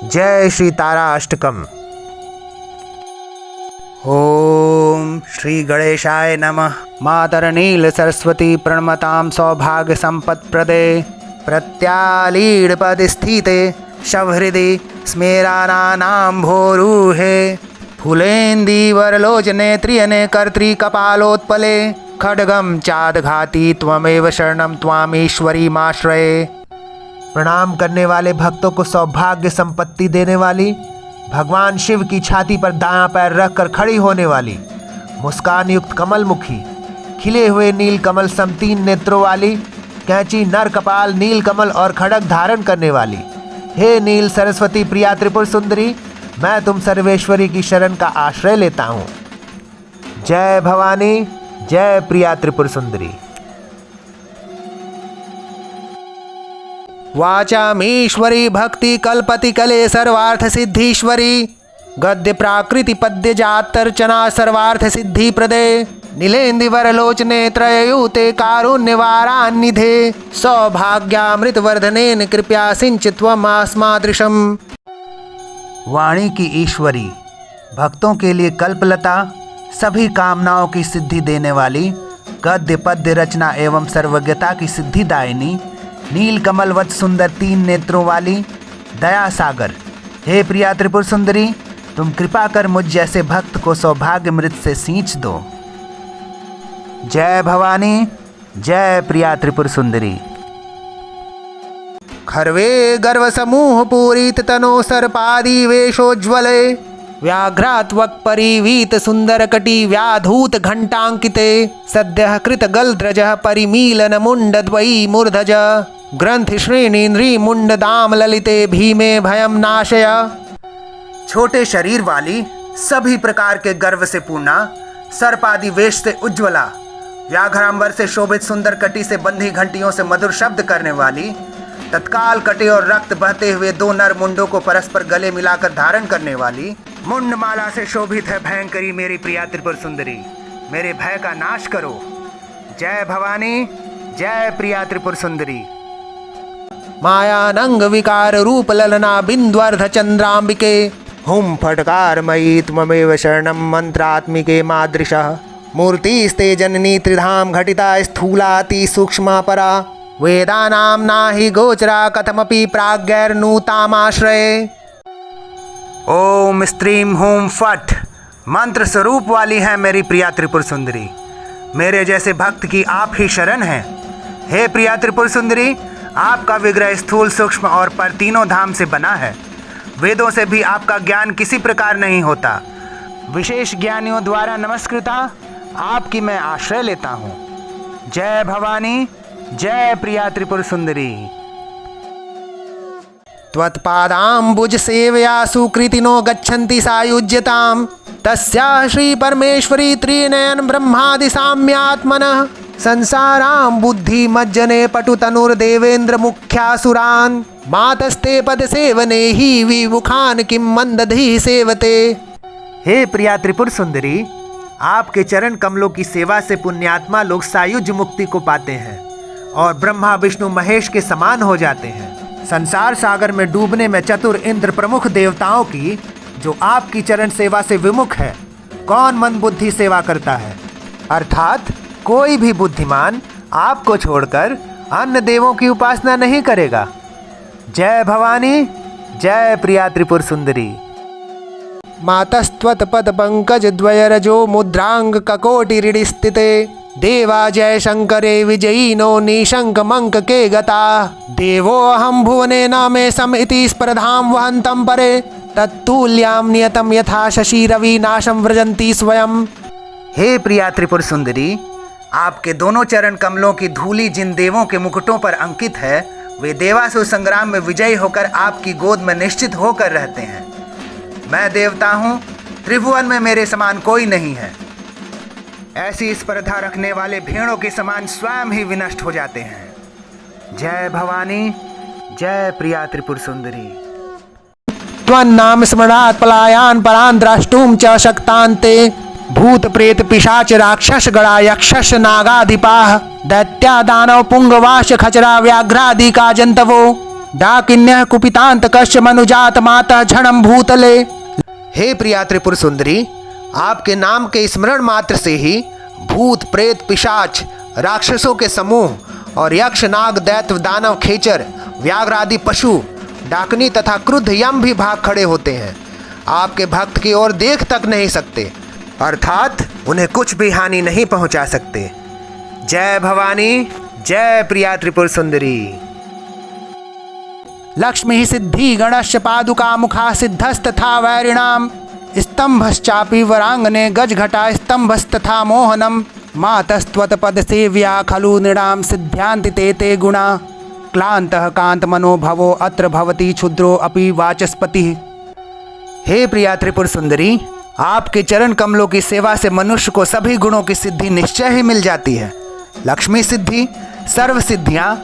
जय श्री तारा अष्टकम। ओम श्री गणेशाय नमः। मातर नील सरस्वती प्रणमतां सौभाग्य संपत् प्रदे प्रत्यालीड पद स्थिते शवहृदि स्मेरानानां भोरुहे फुलेन्दीवरलोचने त्रियने कर्त्री कपालोत्पले खड्गम चादघाती त्वमेव शरणं त्वामीश्वरी माश्रये। प्रणाम करने वाले भक्तों को सौभाग्य संपत्ति देने वाली, भगवान शिव की छाती पर दायां पैर रखकर खड़ी होने वाली, मुस्कान युक्त कमल मुखी, खिले हुए नील कमल समतीन नेत्रों वाली, कैंची नर कपाल नील कमल और खड़ग धारण करने वाली, हे नील सरस्वती प्रिया त्रिपुर सुंदरी, मैं तुम सर्वेश्वरी की शरण का आश्रय लेता हूँ। जय भवानी, जय प्रिया त्रिपुर सुंदरी। वाचामीश्वरी भक्ति कल्पति कले सर्वार्थ सिद्धीश्वरी, गद्य प्राकृति पद्य जातर्चना सर्वार्थ सिद्धि प्रदे नीलेन्दीवरलोचने त्रययूते कारुण्यवारान्निधे सौभाग्यामृत वर्धनेन कृपया सिंच त्वमास्मादृशम्। वाणी की ईश्वरी, भक्तों के लिए कल्पलता, सभी कामनाओं की सिद्धि देने वाली, गद्य पद्य रचना एवं सर्वज्ञता की सिद्धिदायिनी, नील कमलवत सुंदर तीन नेत्रों वाली, दया सागर, हे प्रिया त्रिपुर सुंदरी, तुम कृपा कर मुझ जैसे भक्त को सौभाग्य मृत से सींच दो। जय भवानी, जय प्रिया त्रिपुर सुंदरी। खर्वे गर्व समूह पूरित तनो सर्पादि वेशोज्वले व्याघ्रात्वक परिवीत सुंदर कटी व्याधूत घंटांकिते सद्यः कृत गलध्रज परिमीलन मुंड द्वयी मूर्धज ग्रंथि श्रेणीन्द्री मुंड दाम ललिते भीमे भयम नाशय। छोटे शरीर वाली, सभी प्रकार के गर्व से पूर्णा, सर्पादि वेश से उज्ज्वला, व्याघ्रांबर से शोभित सुंदर कटी से बंधी घंटियों से मधुर शब्द करने वाली, तत्काल कटे और रक्त बहते हुए दो नर मुंडों को परस्पर गले मिलाकर धारण करने वाली, मुंड माला से शोभित है भयंकरी मेरी प्रिया त्रिपुर सुंदरी, मेरे भय का नाश करो। जय भवानी, जय प्रिया त्रिपुर सुंदरी। मायानंग विकार रूप ललना बिंद्वर्ध चंद्रांबिके हुम फटकारमयी त्वमेव शरणं मंत्रात्मिके मादृशः मूर्तिस्ते जननी त्रिधाम घटिता स्थूलाति सूक्ष्मा परा वेदानां नाहि गोचरा कथमपि प्राज्ञैर्नूतामाश्रये। ओम स्त्रीम हूम फट मंत्र स्वरूप वाली है मेरी प्रिया त्रिपुर सुंदरी, मेरे जैसे भक्त की आप ही शरण है। हे प्रिया त्रिपुर सुंदरी, आपका विग्रह स्थूल सूक्ष्म और पर तीनों धाम से बना है। वेदों से भी आपका ज्ञान किसी प्रकार नहीं होता। विशेष ज्ञानियों द्वारा नमस्कृता आपकी मैं आश्रय लेता हूँ। जय भवानी, जय प्रिया त्रिपुर सुंदरी। त्वत्पादाम्बुज सेवया सुकृतिनो गच्छन्ति सायुज्यताम् तस्याः श्री परमेश्वरी त्रिनयन ब्रह्मादि साम्यात्मनः संसारां बुद्धि मज्जने पटुतनुर्देवेन्द्र मुख्यासुरान् मातस्ते पद सेवने ही विमुखान किं मंदधि सेवते। हे प्रिया त्रिपुर सुंदरी, आपके चरण कमलों की सेवा से पुण्यात्मा लोग सायुज्य मुक्ति को पाते हैं और ब्रह्मा विष्णु महेश के समान हो जाते हैं। संसार सागर में डूबने में चतुर इंद्र प्रमुख देवताओं की जो आपकी चरण सेवा से विमुख है, कौन मन बुद्धि सेवा करता है? अर्थात कोई भी बुद्धिमान आपको छोड़कर अन्य देवों की उपासना नहीं करेगा। जय भवानी, जय प्रिया त्रिपुर सुंदरी। मातस्त्वत पद पंकज द्वयरजो मुद्रांग ककोटिरिडि स्थिते देवा जय शंकरे विजयीनो निशंक मंक के गता देवो अहम भुवने न मे सम इति स्पर्धाम वहंतम परे तत्तुल्याम नियतम यथा शशि रवि नाशम व्रजंती स्वयं। हे प्रिया त्रिपुर सुंदरी, आपके दोनों चरण कमलों की धूली जिन देवों के मुकुटों पर अंकित है, वे देवासुर संग्राम में विजयी होकर आपकी गोद में निश्चित होकर रहते हैं। मैं देवता हूँ, त्रिभुवन में मेरे समान कोई नहीं है। ऐसी स्पर्धा रखने वाले भेड़ों के समान स्वयं ही विनष्ट हो जाते हैं। जय भवानी, जय प्रिया त्रिपुर सुंदरी। त्वन्नाम स्मरणात् पलायान परान द्रष्टुम च शक्तान्ते भूत प्रेत पिशाच राक्षस गणा यक्षस नागाधिपाः दैत्या दानव पुंगवाश खचरा व्याघ्रादि का जंतवो डाकिन्यः कुपितांतकश्च मनुजात माता झणम भूतले। हे प्रिया त्रिपुर सुंदरी, आपके नाम के स्मरण मात्र से ही भूत प्रेत पिशाच राक्षसों के समूह और यक्ष नाग दैत्य दानव खेचर व्याघ्र आदि पशु डाकनी तथा क्रुद्ध यम भी भाग खड़े होते हैं। आपके भक्त की ओर देख तक नहीं सकते, अर्थात उन्हें कुछ भी हानि नहीं पहुंचा सकते। जय भवानी, जय प्रिया त्रिपुर सुंदरी। लक्ष्मी सिद्धि गणश्च पादुका मुखा सिद्धस्तथा वैरिणाम स्तंभश्चापि वरांगने गजघटा स्तंभस्तथा मोहनम मातस्त्वत पद सेव्या खलु नृणाम सिद्ध्यांति ते ते गुणा क्लांतः कांत मनोभवो अत्र भवति क्षुद्रो अपि वाचस्पति। हे प्रिया त्रिपुर सुंदरी, आपके चरण कमलों की सेवा से मनुष्य को सभी गुणों की सिद्धि निश्चय ही मिल जाती है। लक्ष्मी सिद्धि, सर्व सिद्धियाँ,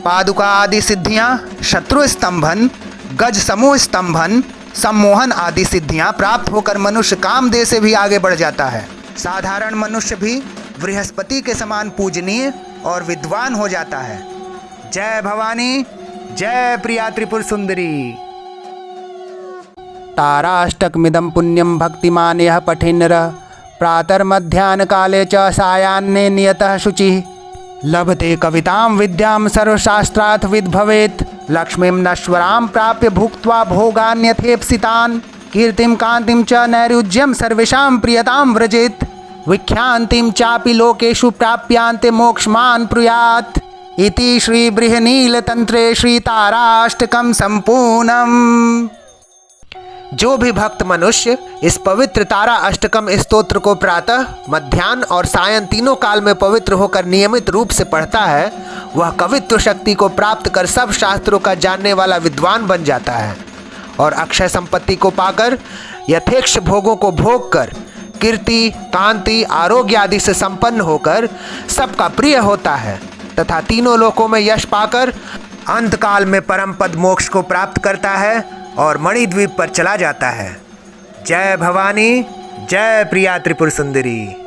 पादुका आदि सिद्धियाँ, शत्रु स्तंभन, गज समूह स्तंभन, सम्मोहन आदि सिद्धियाँ प्राप्त होकर मनुष्य कामदेव से भी आगे बढ़ जाता है। साधारण मनुष्य भी बृहस्पति के समान पूजनीय और विद्वान हो जाता है। जय भवानी, जय प्रिया त्रिपुर सुंदरी। ताराष्टकमिदं पुण्यं भक्तिमान् यः पठेन्नरः प्रातर्मध्याह्न काले च सायाह्ने नियतः शुचिः लभते कवितां विद्यां सर्वशास्त्रार्थ विद् भवेत्। लक्ष्मीं नश्वरां प्राप्य भुक्त्वा भोगान्यथेप्सितान् कीर्तिं कान्तिं च नैरुज्यं सर्वेषां प्रियतां व्रजेत्। विख्यान्तिं चापि लोकेषु प्राप्यान्ते मोक्षमान् प्नुयात्। इति श्री बृहनीलतंत्रे श्री ताराष्टकम संपूर्णम। जो भी भक्त मनुष्य इस पवित्र तारा अष्टकम स्तोत्र को प्रातः, मध्याह्न और सायं तीनों काल में पवित्र होकर नियमित रूप से पढ़ता है, वह कवित्व शक्ति को प्राप्त कर सब शास्त्रों का जानने वाला विद्वान बन जाता है और अक्षय संपत्ति को पाकर यथेक्ष भोगों को भोग कर कीर्ति, कांति, आरोग्य आदि से संपन्न होकर सबका प्रिय होता है तथा तीनों लोकों में यश पाकर अंतकाल में परम पद मोक्ष को प्राप्त करता है और मणिद्वीप पर चला जाता है। जय भवानी, जय प्रिया त्रिपुर सुंदरी।